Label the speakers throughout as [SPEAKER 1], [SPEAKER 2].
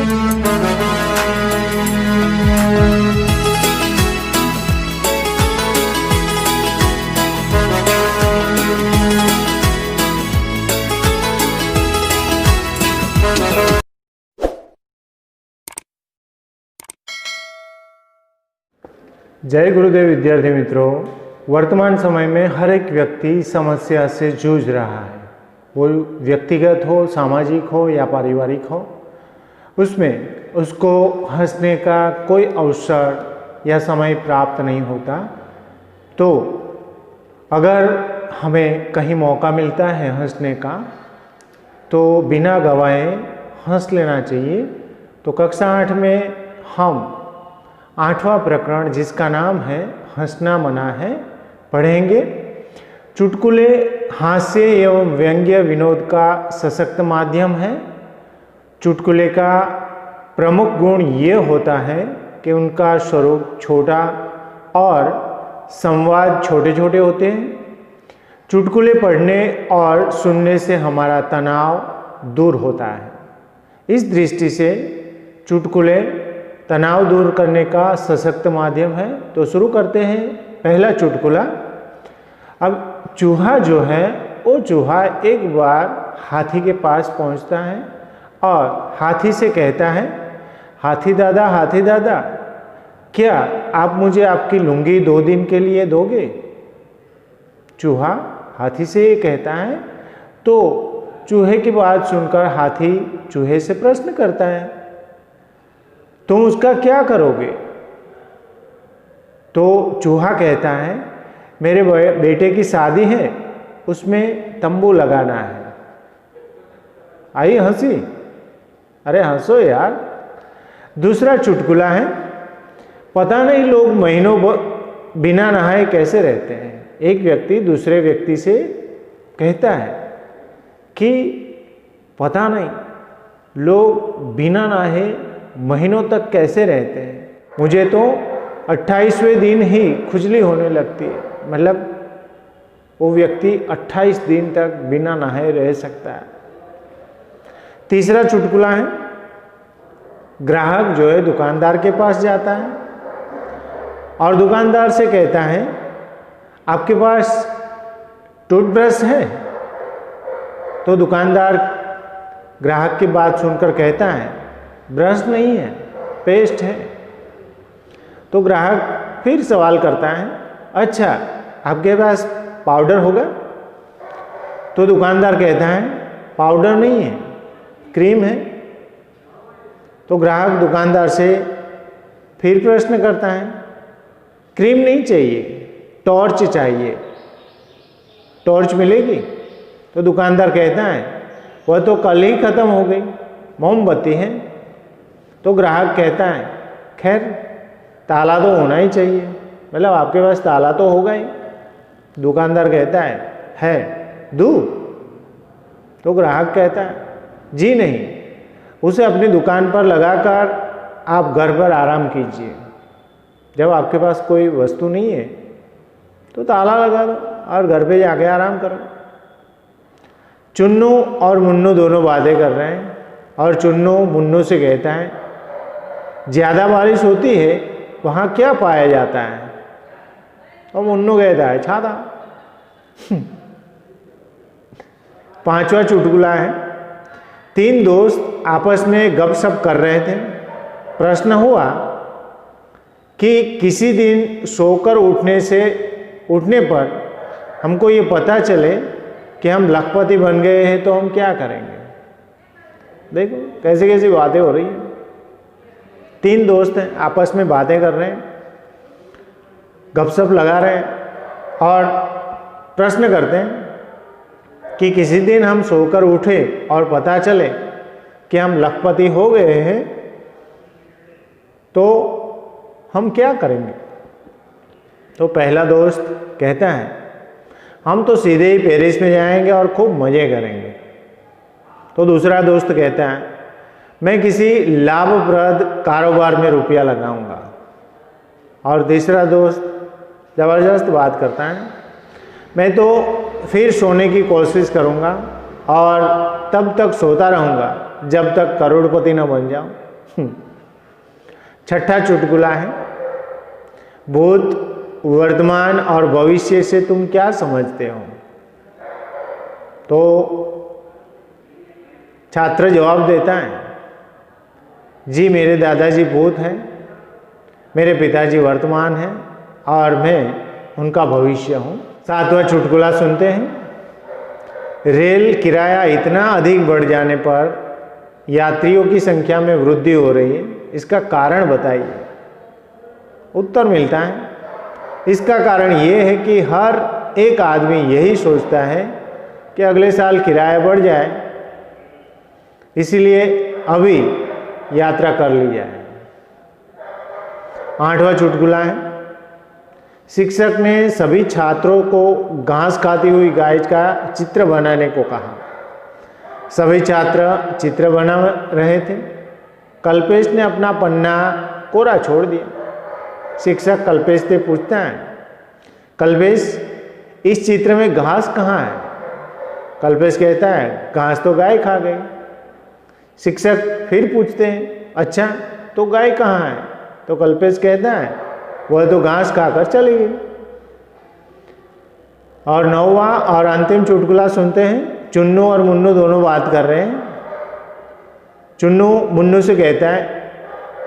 [SPEAKER 1] जय गुरुदेव विद्यार्थी मित्रों, वर्तमान समय में हर एक व्यक्ति समस्या से जूझ रहा है। वो व्यक्तिगत हो, सामाजिक हो या पारिवारिक हो, उसमें उसको हंसने का कोई अवसर या समय प्राप्त नहीं होता। तो अगर हमें कहीं मौका मिलता है हंसने का तो बिना गवाए हंस लेना चाहिए। तो कक्षा 8 में हम 8वां प्रकरण, जिसका नाम है हंसना मना है, पढ़ेंगे। चुटकुले हास्य एवं व्यंग्य विनोद का सशक्त माध्यम है। चुटकुले का प्रमुख गुण ये होता है कि उनका स्वरूप छोटा और संवाद छोटे छोटे होते हैं। चुटकुले पढ़ने और सुनने से हमारा तनाव दूर होता है। इस दृष्टि से चुटकुले तनाव दूर करने का सशक्त माध्यम है। तो शुरू करते हैं। पहला चुटकुला। अब चूहा जो है, वो चूहा एक बार हाथी के पास पहुंचता है और हाथी से कहता है, हाथी दादा, क्या आप मुझे आपकी लुंगी 2 दिन के लिए दोगे? चूहा हाथी से ये कहता है। तो चूहे की बात सुनकर हाथी चूहे से प्रश्न करता है, तुम उसका क्या करोगे? तो चूहा कहता है, मेरे बेटे की शादी है, उसमें तंबू लगाना है। आई हंसी? अरे हंसो यार। दूसरा चुटकुला है। पता नहीं लोग महीनों बिना नहाए कैसे रहते हैं। एक व्यक्ति दूसरे व्यक्ति से कहता है कि पता नहीं लोग बिना नहाए महीनों तक कैसे रहते हैं। मुझे तो 28वें दिन ही खुजली होने लगती है। मतलब वो व्यक्ति 28 दिन तक बिना नहाए रह सकता है। तीसरा चुटकुला है। ग्राहक जो है दुकानदार के पास जाता है और दुकानदार से कहता है, आपके पास टूथब्रश है? तो दुकानदार ग्राहक की बात सुनकर कहता है, ब्रश नहीं है, पेस्ट है। तो ग्राहक फिर सवाल करता है, अच्छा आपके पास पाउडर होगा? तो दुकानदार कहता है, पाउडर नहीं है, क्रीम है। तो ग्राहक दुकानदार से फिर प्रश्न करता है, क्रीम नहीं चाहिए, टॉर्च चाहिए, टॉर्च मिलेगी? तो दुकानदार कहता है, वह तो कल ही खत्म हो गई, मोमबत्ती है। तो ग्राहक कहता है, खैर ताला तो होना ही चाहिए, मतलब आपके पास ताला तो होगा ही। दुकानदार कहता है दूँ? तो ग्राहक कहता है, जी नहीं, उसे अपनी दुकान पर लगाकर आप घर पर आराम कीजिए। जब आपके पास कोई वस्तु नहीं है तो ताला लगा दो और घर पे जाके आराम करो। चुन्नू और मुन्नू दोनों बातें कर रहे हैं और चुन्नू मुन्नू से कहता है, ज़्यादा बारिश होती है वहाँ क्या पाया जाता है? और मुन्नू कहता है, छाता। 5वां चुटकुला है। 3 दोस्त आपस में गपशप कर रहे थे। प्रश्न हुआ कि किसी दिन सोकर उठने पर हमको ये पता चले कि हम लखपति बन गए हैं तो हम क्या करेंगे? देखो कैसी कैसी बातें हो रही हैं। 3 दोस्त हैं, आपस में बातें कर रहे हैं, गपशप लगा रहे हैं और प्रश्न करते हैं कि किसी दिन हम सोकर उठे और पता चले कि हम लखपति हो गए हैं तो हम क्या करेंगे? तो पहला दोस्त कहता है, हम तो सीधे ही पेरिस में जाएंगे और खूब मज़े करेंगे। तो दूसरा दोस्त कहता है, मैं किसी लाभप्रद कारोबार में रुपया लगाऊंगा। और तीसरा दोस्त ज़बरदस्त बात करता है, मैं तो फिर सोने की कोशिश करूंगा और तब तक सोता रहूंगा जब तक करोड़पति न बन जाऊं। छठा चुटकुला है, भूत, वर्तमान और भविष्य से तुम क्या समझते हो? तो छात्र जवाब देता है, जी मेरे दादाजी भूत हैं, मेरे पिताजी वर्तमान हैं और मैं उनका भविष्य हूँ। सातवां चुटकुला सुनते हैं, रेल किराया इतना अधिक बढ़ जाने पर यात्रियों की संख्या में वृद्धि हो रही है, इसका कारण बताइए। उत्तर मिलता है, इसका कारण ये है कि हर एक आदमी यही सोचता है कि अगले साल किराया बढ़ जाए, इसलिए अभी यात्रा कर ली जाए। आठवां चुटकुला है, शिक्षक ने सभी छात्रों को घास खाती हुई गाय का चित्र बनाने को कहा। सभी छात्र चित्र बना रहे थे। कल्पेश ने अपना पन्ना कोरा छोड़ दिया। शिक्षक कल्पेश से पूछता है, कल्पेश इस चित्र में घास कहाँ है? कल्पेश कहता है, घास तो गाय खा गई। शिक्षक फिर पूछते हैं, अच्छा तो गाय कहाँ है? तो कल्पेश कहता है, वह तो घास खाकर चली गई। और नौवां और अंतिम चुटकुला सुनते हैं, चुन्नू और मुन्नू दोनों बात कर रहे हैं। चुन्नू मुन्नू से कहता है,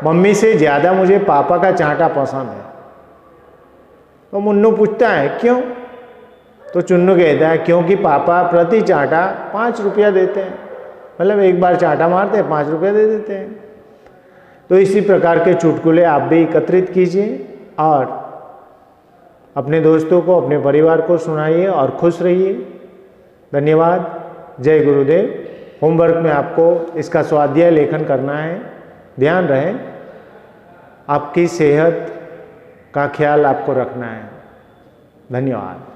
[SPEAKER 1] मम्मी से ज़्यादा मुझे पापा का चांटा पसंद है। तो मुन्नू पूछता है, क्यों? तो चुन्नू कहता है, क्योंकि पापा प्रति चांटा 5 रुपया देते हैं, मतलब एक बार चांटा मारते हैं 5 रुपया दे देते हैं। तो इसी प्रकार के चुटकुले आप भी एकत्रित कीजिए और अपने दोस्तों को, अपने परिवार को सुनाइए और खुश रहिए। धन्यवाद। जय गुरुदेव। होमवर्क में आपको इसका स्वाध्याय लेखन करना है। ध्यान रहे, आपकी सेहत का ख्याल आपको रखना है। धन्यवाद।